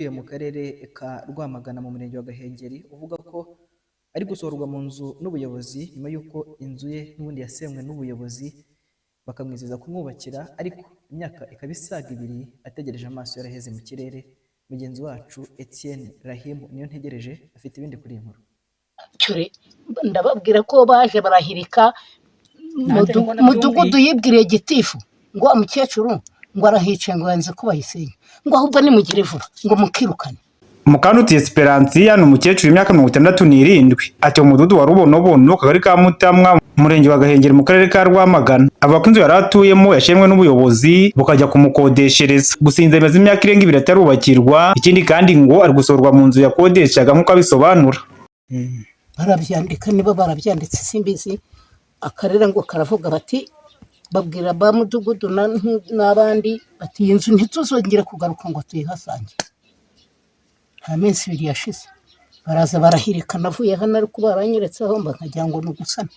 utuye mu karere ka Rwamagana mu murenge wa Gahengeri uvuga ko ari gusohorwa mu nzu n'ubuyobozi nyuma y'uko inzu ye n'ubundi yasenywe n'ubuyobozi bakamwizeza kumwubakira, ariko imyaka ikaba isaga 2 ategereje, amaso yaraheze mu kirere. Mugenzi wacu Etienne Rahim niyo ntegereje afite ibindi kuri iyi nkuru. Ndababwira ko baje barahirika mudugudu yibwiriye gitifu ngo umukecuru ngo arahice ngo yanze ko bayisenye, ngo ahubwo nimugire vuba ngo mukirukane. Mukanduti Esperantia ni umukecuru imyaka 67 ati umududu wa Rubonobono kagari ka Mutamwa umurenge wa Gahengeri mu karere ka Rwamagana. Avuga ko inzu yari atuyemo yashemwe n'ubuyobozi bukajya kumukodeshereza, gusinze imeze imyaka irenga 2 atarubakirwa. Ikindi kandi ngo ari gusorwa mu nzu yakodeshaga nk'uko abisobanura. Barabyandika niba barabyanditse simbizi, akarere ngo karavuga bati babwira ba mudugudu n'abandi bati inzu ntituzongera kugaruka ngo tuyihasange. Nta minsi 2 yashize baraza barahirika, navuye hano ariko baranyeretseho mba nkagira ngo n'ugusana,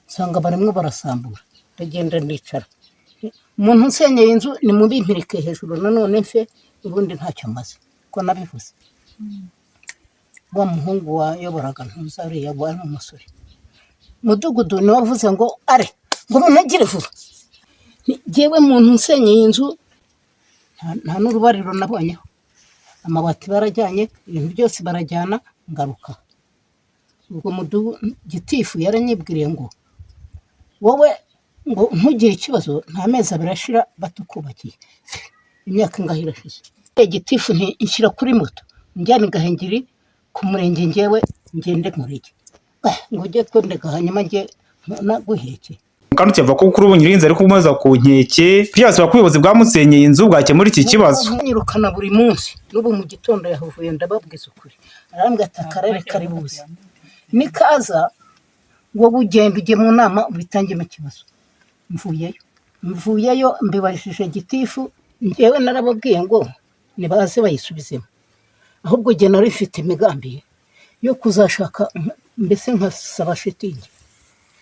nsanga barimo barasambura. Ndagenda ndicara, umuntu nsenyeye inzu ni mubimpirike hejuru nanone mfe, ubundi ntacyo maze ko nabivuze. Wa muhungu wayoboraga ntuzariya wari umusore mudugudu ni wavuze ngo are ngo munagire vuba. Jewe muntu nsenyeye inzu nta n'urubariro nabonyeho, amabati barajyanye, ibintu byose barajyana, ngaruka ubwo gitifu yaranyibwiriye ngo wowe ngo ntugire ikibazo, nta mezi abirashira batukubakiye. Imyaka ngahirashize gitifu nshyira kuri moto njyana Gahengeri ku murenge, ngewe ngende nkurege ngo ujye twondeka hanyuma nge naguheke. Mukanduti avuga ko kuri ubu Nyirinzu ari kumaza ku nkeke, byasaba ko ubuyobozi bwamusenyeye inzu bwakemura iki kibazo. Nyirukana buri munsi, n'ubu mu gitondo yahuvuye ndababwiza ukuri, arambwira ati akarere kari buze nikaza wowe ugenda ujye mu nama ubitangemo ikibazo. Mvuyeyo mbibajije gitifu, ngewe narababwiye ngo nibaze bayisubizemo, ahubwo jye nari mfite imigambi yo kuzashaka mbese nkasaba shitingi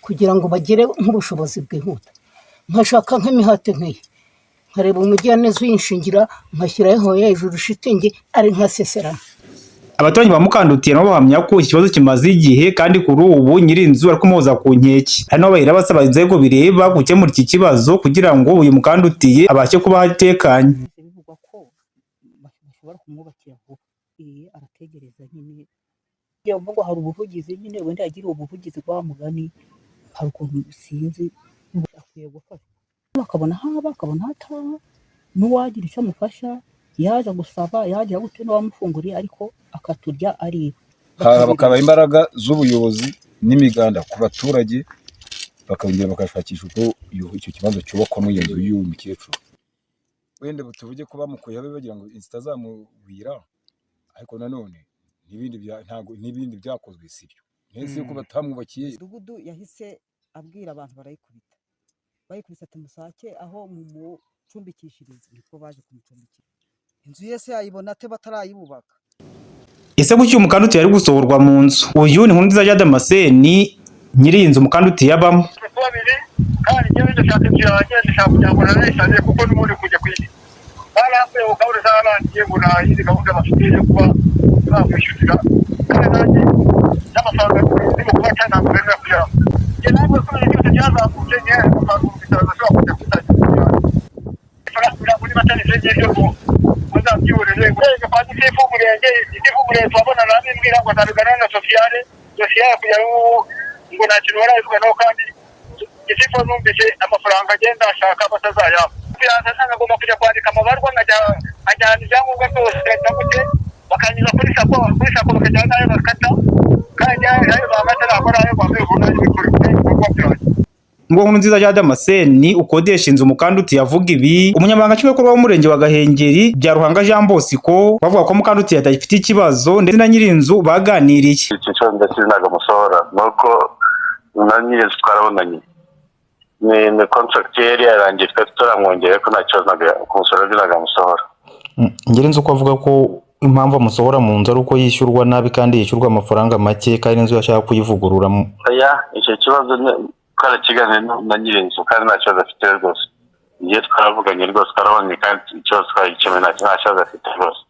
kugira ngo bagire nk'ubushobozi bwihuta, nkashaka nk'imihate nk'iyi, nkareba umujyaneza uyishingira nkashyiraho hejuru shitingi ari nka seserana. Abaturage ba Mukanduti nabo bahamya ko ikibazo kimaze igihe kandi kuri ubu Nyirinzu ari kumuhoza ku nkeke. Hano bahera basaba inzego bireba gukemura iki kibazo kugira ngo uyu Mukanduti abashe kuba atekanye. Bivugwa ko bashobora kumwubakira vuba, arategereza nyine yavuga hari ubuvugizi nyine, wenda yagira ubuvugizi bwa mugani, hari ukuntu sinzi akwiye gufasha, bakabona haba bakabona hataha, n'uwagira icyo amufasha yaje gusaba yagira gute n'abamufunguriye, ariko akaturya ari bakaba imbaraga z'ubuyobozi n'imiganda ku baturage, bakongera bakashakisha uko icyo kibazo cyubakwa mu inzu y'uyu mukecuru. Wenda tuvuge ko bamukuye bagira ngo itazamubwira, ariko nanone n'ibindi byakozwe sibyo. Nese yuko batamwubakiye. Mudugudu yahise abwira abantu bayikubise ati musake aho mu mucumbikishiriza, niko baje kumucumbikira. Inzu yese yayibona ate batarayibubaka? Ese kuki Mukanduti yari gusohorwa mu nzu? Uyu ni Nkurunziza Jean Damascene nyiri inzu Mukanduti yabamo. Kandi njyewe ndashaka ndashaka kugira ngo narishaje kuko n'ubundi kujya kwisi barambuye ukabura zarangiye ngo nahindi gahunda bafite yo kuba bamwishyurira, kandi nanjye n'amafaranga ndimo kuba cyanamurera kugira ngo ntabwo ko ibintu byazamutse ngiye amafaranga bitaraza ashobora kujya kutagira faranga muri matanize ngiye ngo muzabyibureze ngo kwa gitifu umurenge twabona nambwira ngo ntarugana na Sofiane kugira ngo nta kintu barayivuga naho, kandi gitifu numvise amafaranga agenda ashaka batazayaba. Agomba kujya kwandika amabarwa nkajyana ibyangombwa byose ndagute bakanyuza kuri sako bakajyana nayo bakata, kandi ayo bamata nakora ayo bamevuna ibikorwa byose. Ngo Nkurunziza Jean Damascene ukodesha inzu Mukanduti yavuga ibi. Umunyamabanga nshingwabikorwa w'umurenge wa Gahengeri bya Ruhanga Jean Bosco bavuga ko Mukanduti yatafite ikibazo ndetse na Nyirinzu baganiriye. Iki kibazo ndakinaga musohora nuko na Nyirinzu twarabonanye ni contract yari yarangiye turamwongera ko nta kibazo kumusora binaga musohora. Nyirinzu uko avuga ko impamvu amusohora mu nzu ari uko yishyurwa nabi kandi yishyurwa amafaranga make, kandi inzu yashaka kuyivugurura. Icyo kibazo twarakiganiriye na Nyirinzu kandi nta kibazo afite rwose. Igihe twaravuganye rwose twarabonye kandi ikibazo twagikemuye nta kibazo afite rwose.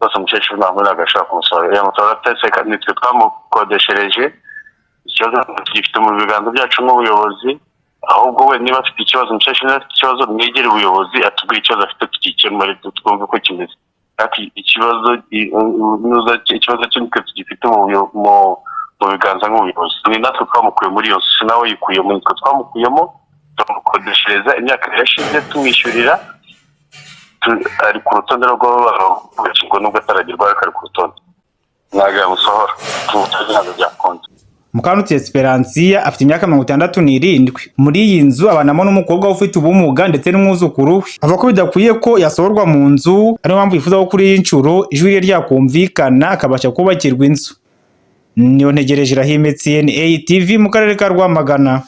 rwose umukecuru ntabwo agashaka kumusora yamutora atese kandi nitwe twamukodeshereje ikibazo tugifite mu biganza byacu nk'ubuyobozi ahubwo we niba afite ikibazo umukecuru afite ikibazo mwegere ubuyobozi atubwire ikibazo afite tukikemure twumve uko kimeze kandi ikibazo cy'umutwe tugifite mu biganza nk'ubuyobozi ni natwe twamukuye muri iyo si nawe yikuyemo nitwe twamukuyemo tumukodeshereza imyaka yashize tumwishyurira ari ku rutonde rw'abavuga nubwo ataragerwaho ariko ari ku rutonde ntabwo yamusohora ntabwo byakunze. Mukanutse Esperantia afite imyaka 67. Muri iyi nzu abanamo n'umukobwa ufite ubumuga ndetse n'umwuzukuru we. Avuga ko bidakwiye ko yasohorwa mu nzu ariyo mpamvu yifuza ko kuri y'inshuro ijwi rye ryakumvikana akabasha kubakirwa inzu. Niyo ntegereje Rahime TNA TV mu karere ka Rwamagana.